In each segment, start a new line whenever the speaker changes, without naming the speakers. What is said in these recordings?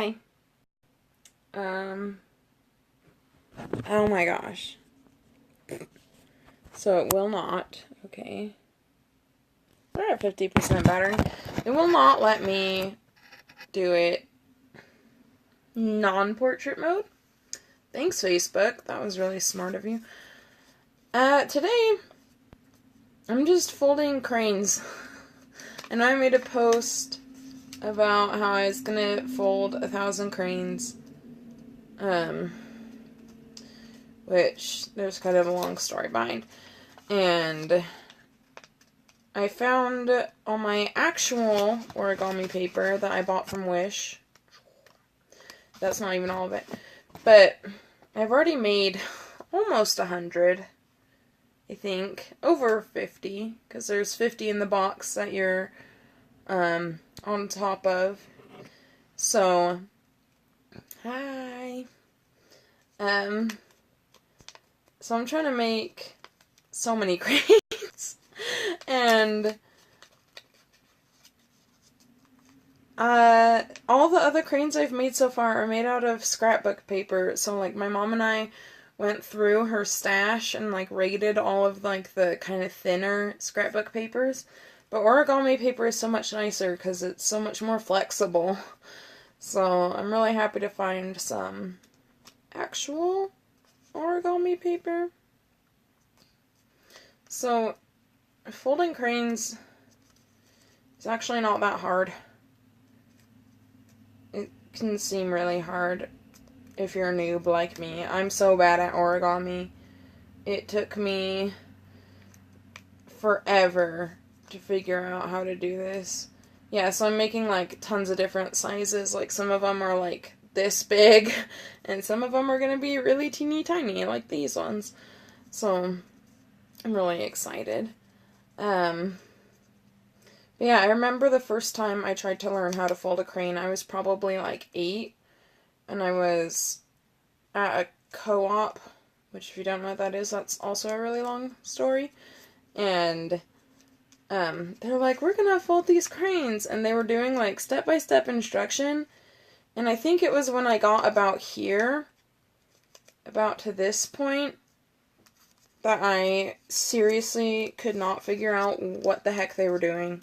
Hi. Oh my gosh. So it will not, okay. We're at 50% battery. It will not let me do it non-portrait mode. Thanks, Facebook. That was really smart of you. Today, I'm just folding cranes. And I made a post about how I was gonna fold 1,000 cranes. Which there's kind of a long story behind. And I found on my actual origami paper that I bought from Wish. That's not even all of it. But I've already made almost 100. I think. Over 50. Because there's 50 in the box that you're on top of. So, hi. So I'm trying to make so many cranes. And all the other cranes I've made so far are made out of scrapbook paper. So like my mom and I went through her stash and like rated all of like the kind of thinner scrapbook papers. But origami paper is so much nicer because it's so much more flexible. So I'm really happy to find some actual origami paper. So folding cranes is actually not that hard. It can seem really hard if you're a noob like me. I'm so bad at origami. It took me forever to figure out how to do this. Yeah, so I'm making like tons of different sizes. Like some of them are like this big, and some of them are going to be really teeny tiny, like these ones. So I'm really excited. But yeah, I remember the first time I tried to learn how to fold a crane, I was probably like 8, and I was at a co-op, which if you don't know what that is, that's also a really long story. And they're like, we're gonna fold these cranes, and they were doing like step-by-step instruction, and I think it was when I got about here, about to this point, that I seriously could not figure out what the heck they were doing.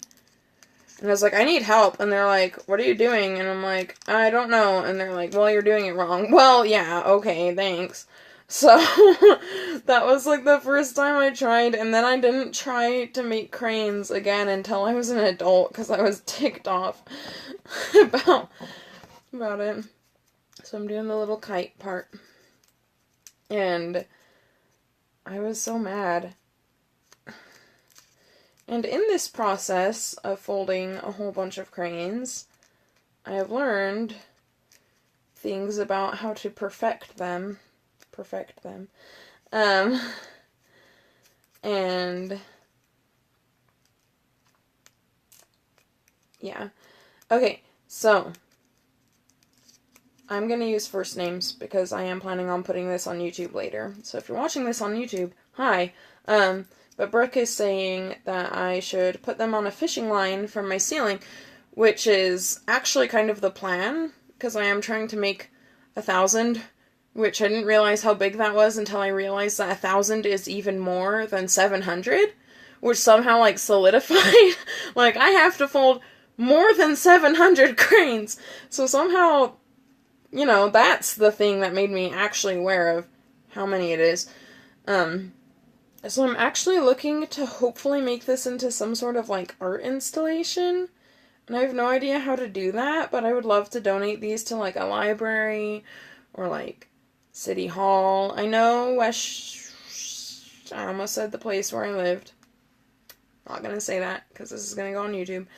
And I was like, I need help. And they're like, what are you doing? And I'm like, I don't know. And they're like, well, you're doing it wrong. Well, yeah, okay, thanks. So, that was like the first time I tried. And then I didn't try to make cranes again until I was an adult because I was ticked off about it. So I'm doing the little kite part. And I was so mad. And in this process of folding a whole bunch of cranes, I have learned things about how to perfect them. And yeah. Okay, so I'm going to use first names because I am planning on putting this on YouTube later. So if you're watching this on YouTube, hi. But Brooke is saying that I should put them on a fishing line from my ceiling, which is actually kind of the plan, because I am trying to make 1,000, which I didn't realize how big that was until I realized that 1,000 is even more than 700, which somehow, like, solidified. Like, I have to fold more than 700 cranes. So somehow, you know, that's the thing that made me actually aware of how many it is. So I'm actually looking to hopefully make this into some sort of, like, art installation. And I have no idea how to do that, but I would love to donate these to, like, a library or, like, City Hall. I know I almost said the place where I lived. Not gonna say that, because this is gonna go on YouTube.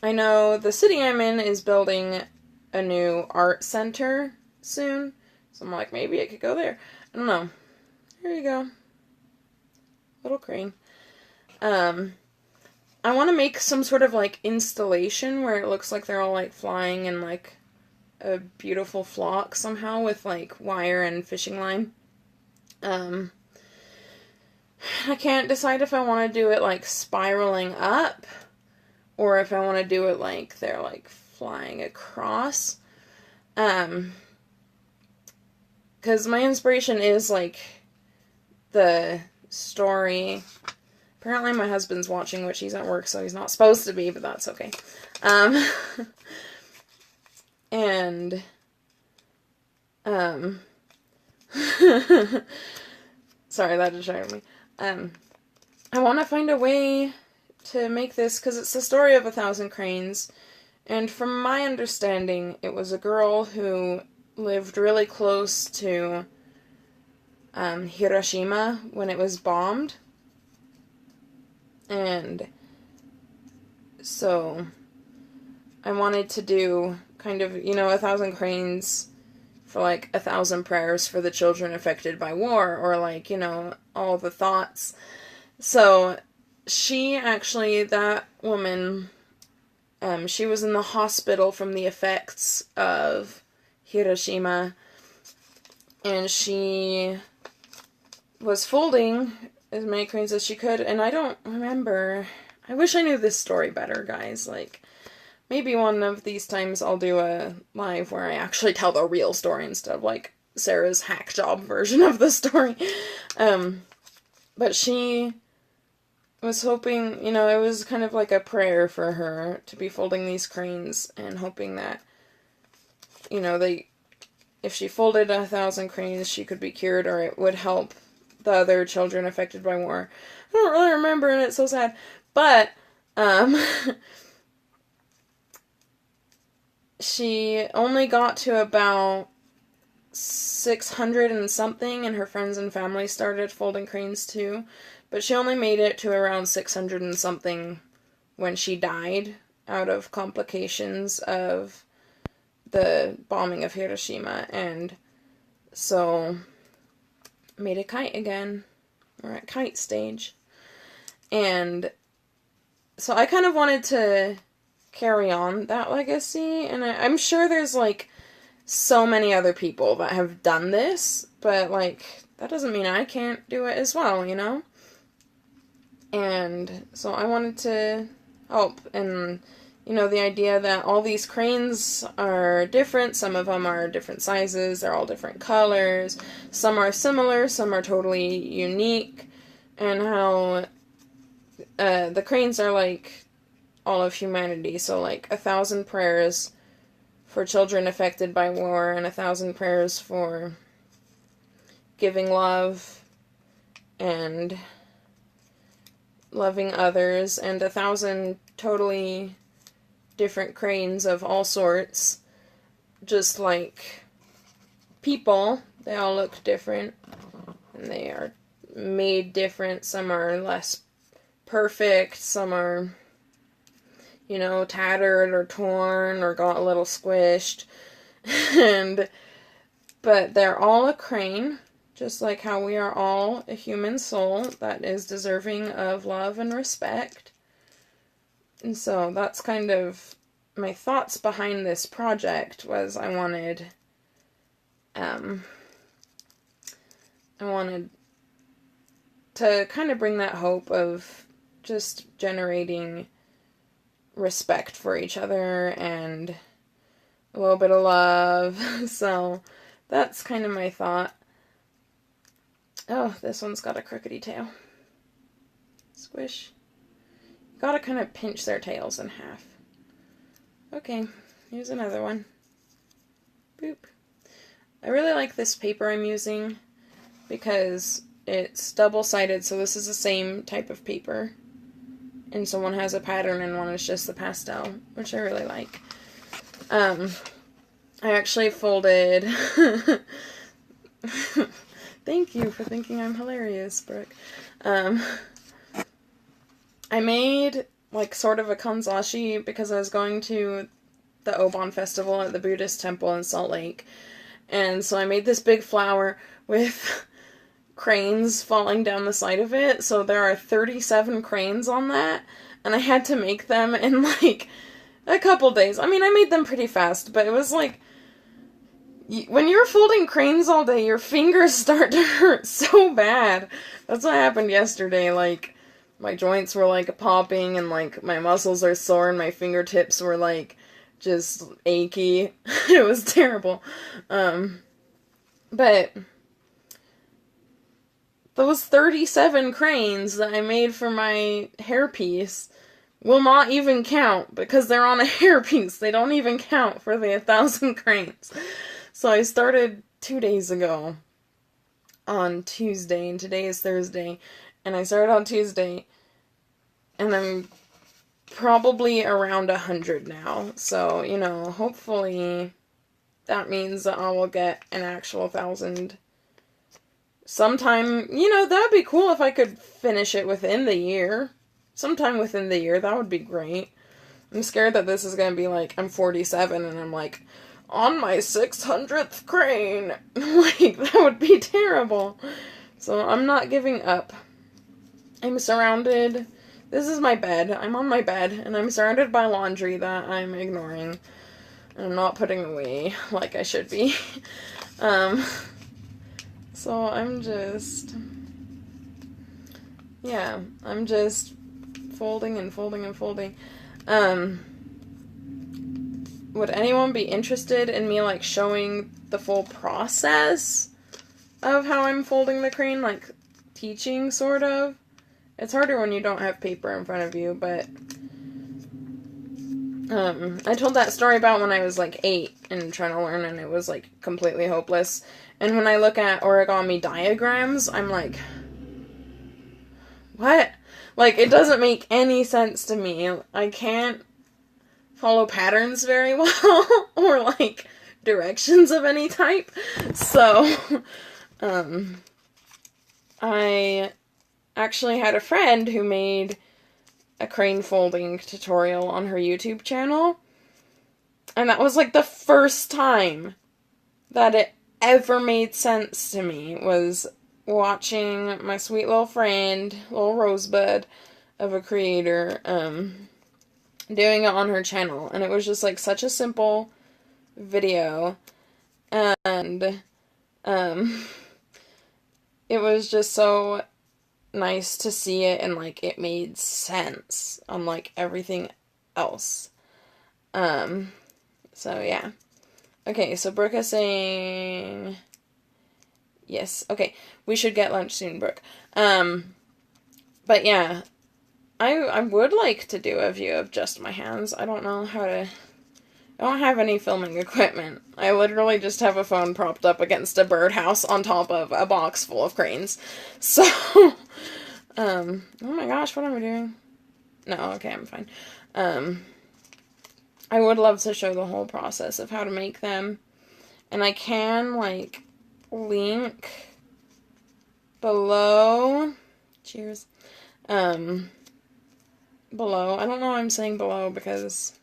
I know the city I'm in is building a new art center soon. So I'm like, maybe I could go there. I don't know. Here you go. Little crane. I want to make some sort of, like, installation where it looks like they're all, like, flying in, like, a beautiful flock somehow with, like, wire and fishing line. I can't decide if I want to do it, like, spiraling up or if I want to do it, like, they're, like, flying across. Because my inspiration is, like, the story. Apparently my husband's watching, which he's at work, so he's not supposed to be, but that's okay. And, sorry, that distracted me. I want to find a way to make this, because it's the story of 1,000 cranes, and from my understanding, it was a girl who lived really close to Hiroshima when it was bombed, and so I wanted to do kind of, 1,000 cranes for, like, 1,000 prayers for the children affected by war, or, like, all the thoughts. So she actually, that woman, she was in the hospital from the effects of Hiroshima, and she was folding as many cranes as she could, and I don't remember. I wish I knew this story better, guys. Like, maybe one of these times I'll do a live where I actually tell the real story instead of, like, Sarah's hack job version of the story. But she was hoping, it was kind of like a prayer for her to be folding these cranes and hoping that, if she folded 1,000 cranes, she could be cured, or it would help the other children affected by war. I don't really remember, and it's so sad. But, she only got to about 600 and something, and her friends and family started folding cranes too. But she only made it to around 600 and something when she died out of complications of the bombing of Hiroshima. And so made a kite again. We're at kite stage. And so I kind of wanted to carry on that legacy. And I'm sure there's, like, so many other people that have done this. But, like, that doesn't mean I can't do it as well, And so I wanted to help, and, the idea that all these cranes are different, some of them are different sizes, they're all different colors, some are similar, some are totally unique, and how the cranes are like all of humanity, so like 1,000 prayers for children affected by war, and 1,000 prayers for giving love, and loving others, and 1,000 totally different cranes of all sorts, just like people. They all look different, and they are made different. Some are less perfect, some are, tattered or torn or got a little squished, but they're all a crane. Just like how we are all a human soul that is deserving of love and respect. And so that's kind of my thoughts behind this project, was I wanted to kind of bring that hope of just generating respect for each other and a little bit of love. So that's kind of my thought. Oh, this one's got a crookedy tail. Squish. You gotta kind of pinch their tails in half. Okay, here's another one. Boop. I really like this paper I'm using because it's double-sided, so this is the same type of paper. And so one has a pattern and one is just the pastel, which I really like. I actually folded... Thank you for thinking I'm hilarious, Brooke. I made, like, sort of a kanzashi because I was going to the Obon festival at the Buddhist temple in Salt Lake. And so I made this big flower with cranes falling down the side of it. So there are 37 cranes on that. And I had to make them in, like, a couple days. I mean, I made them pretty fast, but it was, like, when you're folding cranes all day, your fingers start to hurt so bad. That's what happened yesterday. Like, my joints were, like, popping, and, like, my muscles are sore, and my fingertips were, like, just achy. It was terrible. But those 37 cranes that I made for my hairpiece will not even count because they're on a hairpiece. They don't even count for the 1,000 cranes. So I started 2 days ago on Tuesday, and today is Thursday, and I started on Tuesday, and I'm probably around 100 now. So, you know, hopefully that means that I will get an actual 1,000 sometime. You know, that'd be cool if I could finish it within the year. Sometime within the year, that would be great. I'm scared that this is going to be like, I'm 47 and I'm like, on my 600th crane. Like, that would be terrible. So I'm not giving up. I'm surrounded. This is my bed. I'm on my bed, and I'm surrounded by laundry that I'm ignoring. And I'm not putting away like I should be. So I'm just... yeah, I'm just folding and folding and folding. Would anyone be interested in me, like, showing the full process of how I'm folding the crane? Like, teaching, sort of? It's harder when you don't have paper in front of you, but... I told that story about when I was, like, 8 and trying to learn, and it was, like, completely hopeless. And when I look at origami diagrams, I'm like... what? Like, it doesn't make any sense to me. I can't follow patterns very well, or, like, directions of any type. So, I actually had a friend who made a crane folding tutorial on her YouTube channel, and that was, like, the first time that it ever made sense to me, was watching my sweet little friend, little rosebud of a creator, doing it on her channel. And it was just, like, such a simple video, and it was just so nice to see it, and, like, it made sense unlike everything else. So yeah. Okay, so Brooke is saying yes. Okay, we should get lunch soon, Brooke. But yeah, I would like to do a view of just my hands. I don't know how to... I don't have any filming equipment. I literally just have a phone propped up against a birdhouse on top of a box full of cranes. So, oh my gosh, what am I doing? No, okay, I'm fine. I would love to show the whole process of how to make them. And I can, like, link below. Cheers. Below. I don't know why I'm saying below because...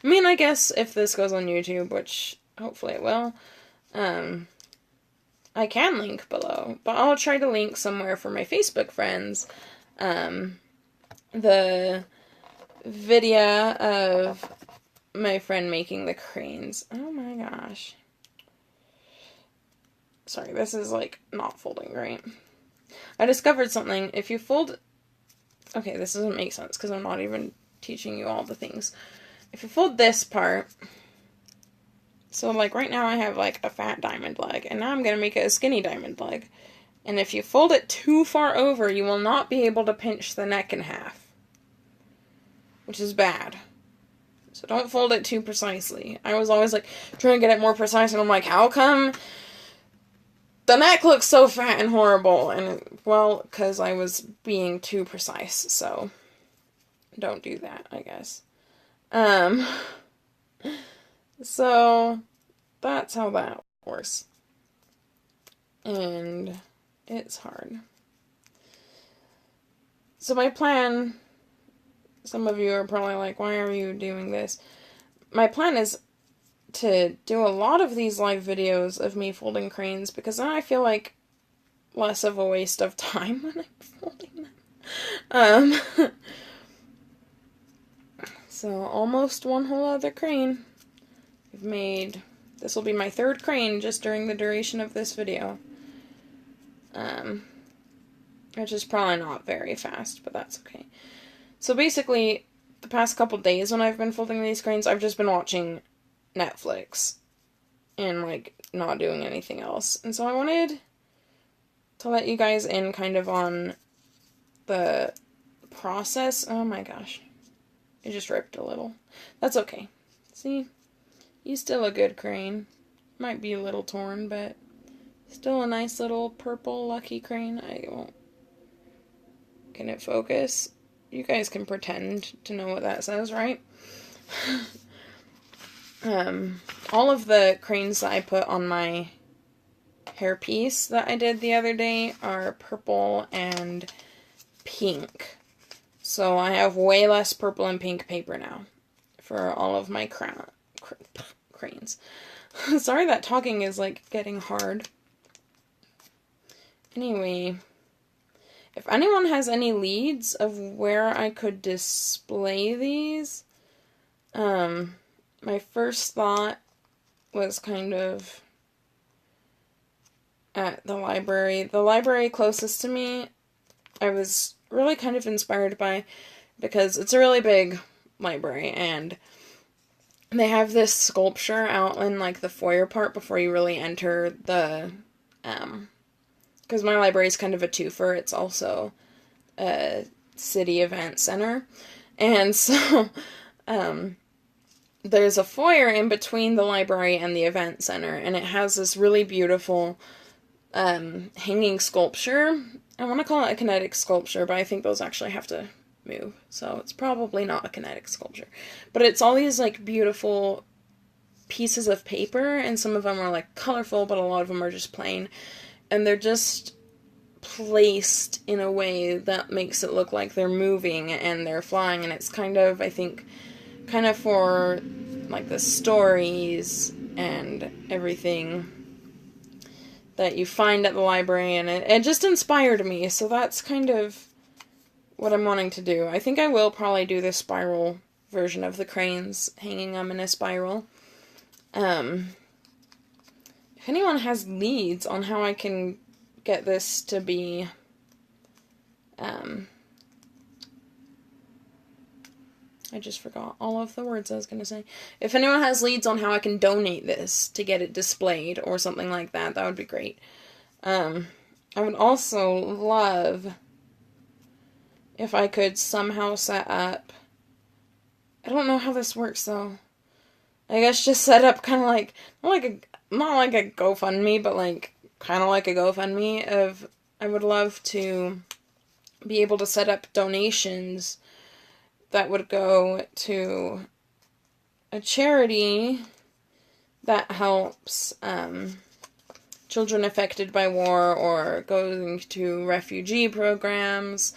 I mean, I guess if this goes on YouTube, which hopefully it will, I can link below. But I'll try to link somewhere for my Facebook friends the video of my friend making the cranes. Oh my gosh. Sorry, this is, like, not folding great. I discovered something. If you fold... okay, this doesn't make sense because I'm not even teaching you all the things. If you fold this part, so, like, right now I have, like, a fat diamond leg, and now I'm going to make it a skinny diamond leg. And if you fold it too far over, you will not be able to pinch the neck in half, which is bad. So don't fold it too precisely. I was always, like, trying to get it more precise, and I'm like, how come the neck looks so fat and horrible? And, well, because I was being too precise, so don't do that, I guess. So that's how that works. And it's hard. So my plan, some of you are probably like, why are you doing this? My plan is to do a lot of these live videos of me folding cranes, because then I feel like less of a waste of time when I'm folding them. So, almost one whole other crane. I've made... this will be my 3rd crane just during the duration of this video. Which is probably not very fast, but that's okay. So basically, the past couple days when I've been folding these cranes, I've just been watching Netflix and, like, not doing anything else. And so I wanted to let you guys in kind of on the process. Oh my gosh. It just ripped a little. That's okay. See? He's still a good crane. Might be a little torn, but still a nice little purple lucky crane. I won't... Can it focus? You guys can pretend to know what that says, right? All of the cranes that I put on my hairpiece that I did the other day are purple and pink. So I have way less purple and pink paper now for all of my cranes. Sorry that talking is, like, getting hard. Anyway, if anyone has any leads of where I could display these, my first thought was kind of at the library. The library closest to me, I was really kind of inspired by, because it's a really big library, and they have this sculpture out in, like, the foyer part before you really enter the, because my library is kind of a twofer. It's also a city event center, and so, there's a foyer in between the library and the event center, and it has this really beautiful, hanging sculpture. I want to call it a kinetic sculpture, but I think those actually have to move, so it's probably not a kinetic sculpture. But it's all these, like, beautiful pieces of paper, and some of them are, like, colorful, but a lot of them are just plain, and they're just placed in a way that makes it look like they're moving and they're flying, and it's kind of, I think, kind of for, like, the stories and everything that you find at the library, and it just inspired me, so that's kind of what I'm wanting to do. I think I will probably do the spiral version of the cranes, hanging them in a spiral. If anyone has leads on how I can get this to be, I just forgot all of the words I was going to say. If anyone has leads on how I can donate this to get it displayed or something like that, that would be great. I would also love if I could somehow set up, I don't know how this works though. I guess just set up kind of like, not like a GoFundMe, but like kind of like a GoFundMe of, I would love to be able to set up donations that would go to a charity that helps children affected by war, or going to refugee programs,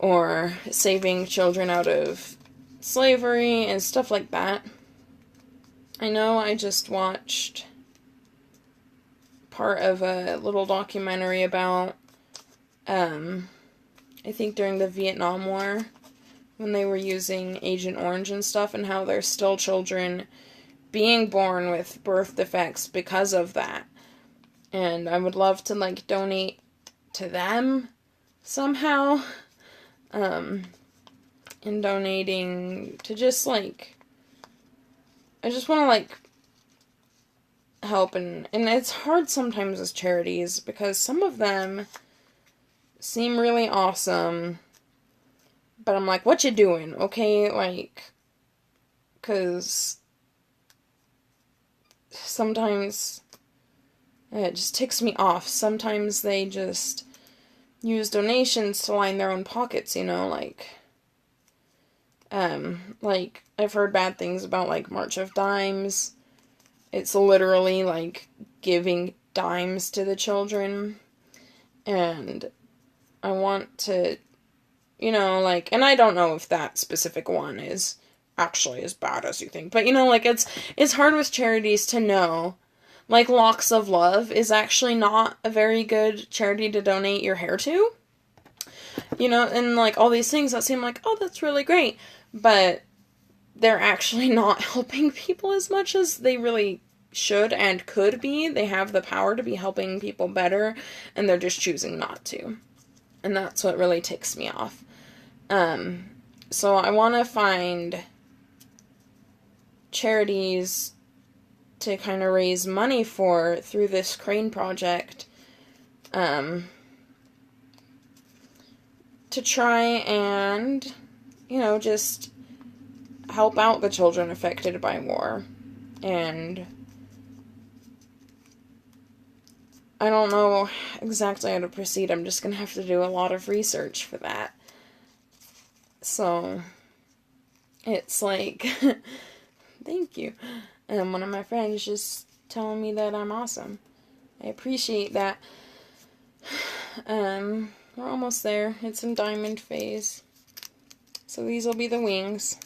or saving children out of slavery and stuff like that. I know I just watched part of a little documentary about, I think during the Vietnam War, when they were using Agent Orange and stuff, and how there's still children being born with birth defects because of that. And I would love to, like, donate to them somehow. In donating to just, like, I just want to, like, help, and it's hard sometimes as charities, because some of them seem really awesome, but I'm like, what you doing, okay, like, because sometimes it just ticks me off. Sometimes they just use donations to line their own pockets, you know, like, I've heard bad things about, like, March of Dimes. It's literally, like, giving dimes to the children, and I want to, you know, like, and I don't know if that specific one is actually as bad as you think, but, you know, like, it's hard with charities to know, like, Locks of Love is actually not a very good charity to donate your hair to, you know, and, like, all these things that seem like, oh, that's really great, but they're actually not helping people as much as they really should and could be. They have the power to be helping people better, and they're just choosing not to. And that's what really ticks me off. So I want to find charities to kind of raise money for through this crane project, to try and, just help out the children affected by war. And I don't know exactly how to proceed. I'm just going to have to do a lot of research for that. So, it's like, thank you. And one of my friends just telling me that I'm awesome. I appreciate that. We're almost there. It's in diamond phase. So these will be the wings.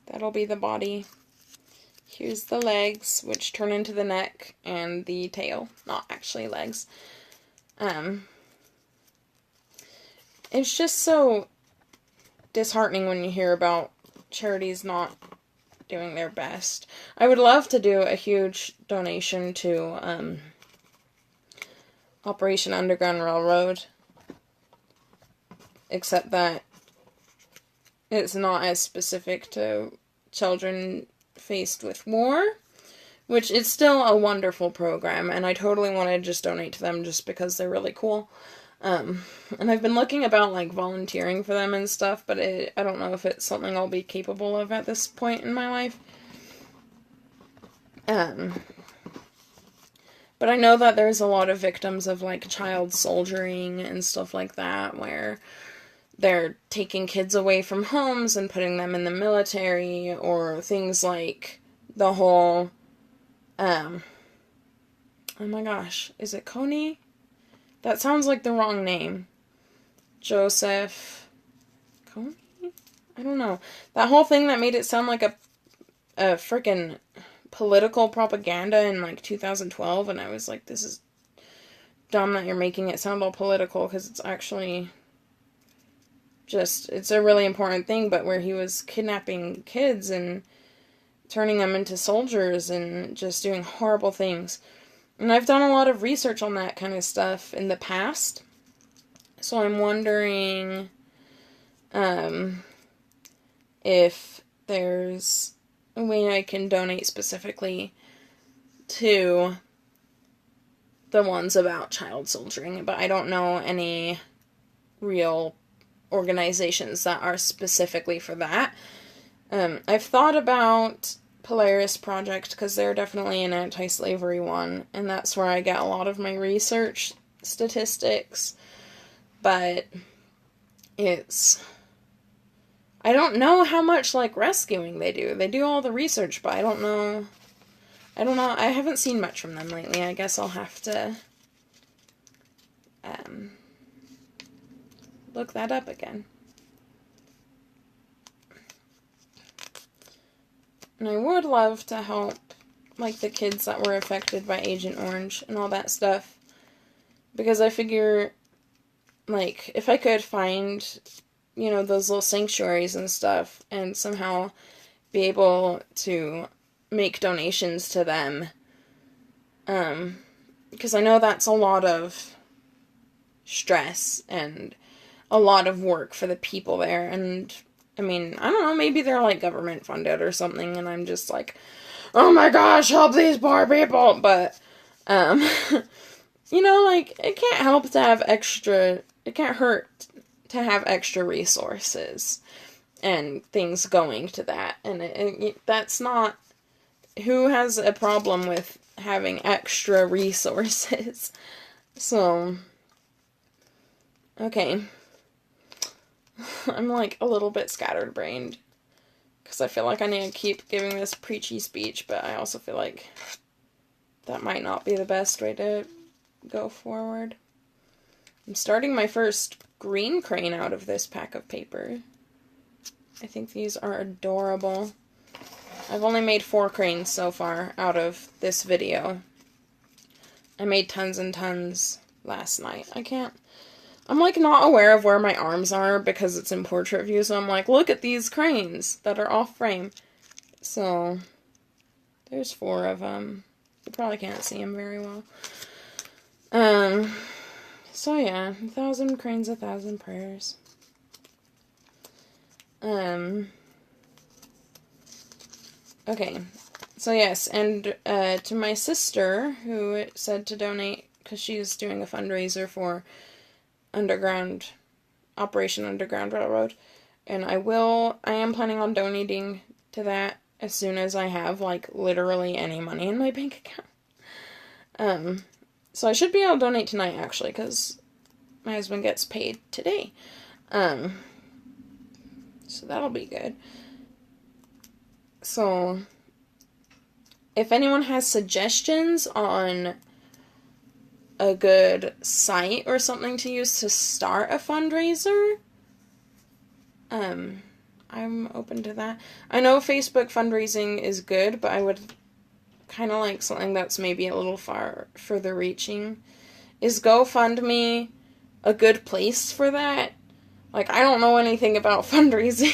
That'll be the body. Here's the legs, which turn into the neck, and the tail. Not actually legs. It's just so disheartening when you hear about charities not doing their best. I would love to do a huge donation to Operation Underground Railroad, except that it's not as specific to children faced with war, which is still a wonderful program, and I totally want to just donate to them just because they're really cool. And I've been looking about, like, volunteering for them and stuff, but I don't know if it's something I'll be capable of at this point in my life. But I know that there's a lot of victims of, like, child soldiering and stuff like that, where they're taking kids away from homes and putting them in the military, or things like the whole, oh my gosh, is it Coney? That sounds like the wrong name. Joseph Coney? I don't know. That whole thing that made it sound like a frickin' political propaganda in, like, 2012, and I was like, this is dumb that you're making it sound all political, because it's actually just, it's a really important thing, but where he was kidnapping kids and turning them into soldiers and just doing horrible things. And I've done a lot of research on that kind of stuff in the past, so I'm wondering if there's a way I can donate specifically to the ones about child soldiering, but I don't know any real organizations that are specifically for that. I've thought about Polaris Project, because they're definitely an anti-slavery one, and that's where I get a lot of my research statistics, but I don't know how much, like, rescuing they do. They do all the research, but I don't know, I haven't seen much from them lately. I guess I'll have to, look that up again. And I would love to help, like, the kids that were affected by Agent Orange and all that stuff. Because I figure, like, if I could find, those little sanctuaries and stuff, and somehow be able to make donations to them. Because I know that's a lot of stress and a lot of work for the people there, and I mean, I don't know, maybe they're, like, government funded or something, and I'm just like, oh my gosh, help these poor people, but, like, it can't help to have it can't hurt to have extra resources and things going to that, and that's not, who has a problem with having extra resources? So, okay. I'm, like, a little bit scattered-brained, because I feel like I need to keep giving this preachy speech, but I also feel like that might not be the best way to go forward. I'm starting my first green crane out of this pack of paper. I think these are adorable. I've only made 4 cranes so far out of this video. I made tons and tons last night. I'm, like, not aware of where my arms are because it's in portrait view, so I'm like, look at these cranes that are off frame. So, there's 4 of them. You probably can't see them very well. So yeah, 1,000 cranes, 1,000 prayers. Okay. So yes, and to my sister, who said to donate, because she's doing a fundraiser for Operation Underground Railroad, and I am planning on donating to that as soon as I have, like, literally any money in my bank account. So I should be able to donate tonight, actually, because my husband gets paid today. So that'll be good. So, if anyone has suggestions on a good site or something to use to start a fundraiser, I'm open to that. I know Facebook fundraising is good, but I would kind of like something that's maybe a little further reaching. Is GoFundMe a good place for that? Like, I don't know anything about fundraising,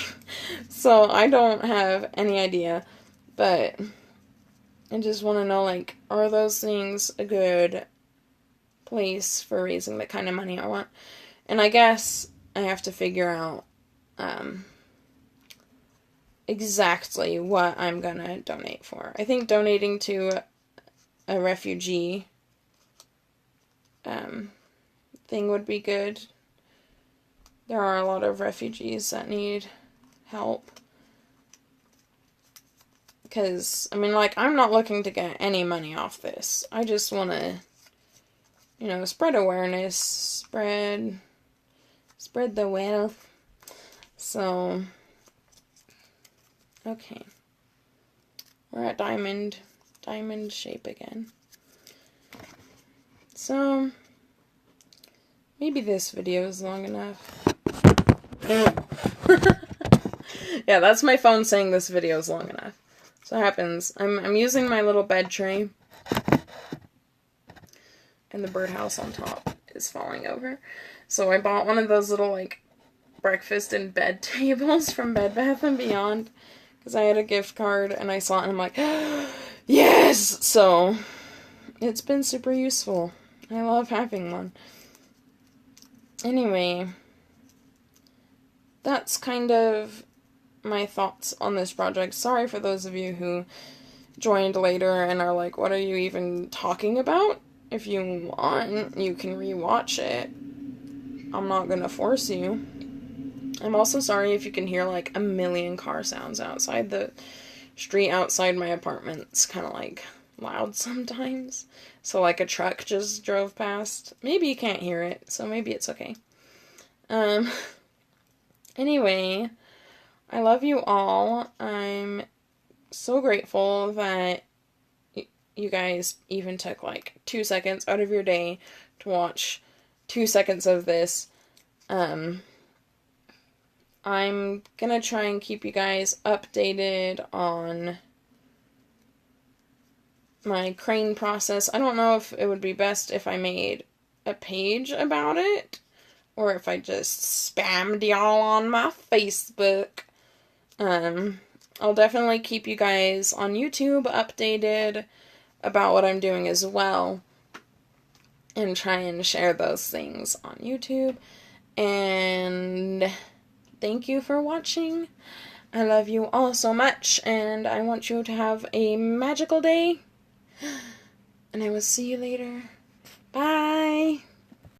so I don't have any idea, but I just want to know, like, are those things a good place for raising the kind of money I want? And I guess I have to figure out exactly what I'm gonna donate for. I think donating to a refugee thing would be good. There are a lot of refugees that need help. Because, I mean, like, I'm not looking to get any money off this. I just want to, you know, spread awareness, spread the wealth. So, okay. We're at diamond shape again. So, maybe this video is long enough. Yeah, that's my phone saying this video is long enough. So it happens. I'm using my little bed tray, and the birdhouse on top is falling over. So I bought one of those little, like, breakfast in bed tables from Bed Bath & Beyond, because I had a gift card, and I saw it, and I'm like, yes! So, it's been super useful. I love having one. Anyway, that's kind of my thoughts on this project. Sorry for those of you who joined later and are like, what are you even talking about? If you want, you can rewatch it. I'm not gonna force you. I'm also sorry if you can hear, like, a million car sounds outside. The street outside my apartment's kind of, like, loud sometimes. So, like, a truck just drove past. Maybe you can't hear it, so maybe it's okay. Anyway, I love you all. I'm so grateful that you guys even took, like, 2 seconds out of your day to watch 2 seconds of this. I'm gonna try and keep you guys updated on my crane process. I don't know if it would be best if I made a page about it, or if I just spammed y'all on my Facebook. I'll definitely keep you guys on YouTube updated about what I'm doing as well, and try and share those things on YouTube. And thank you for watching. I love you all so much, and I want you to have a magical day. And I will see you later. Bye!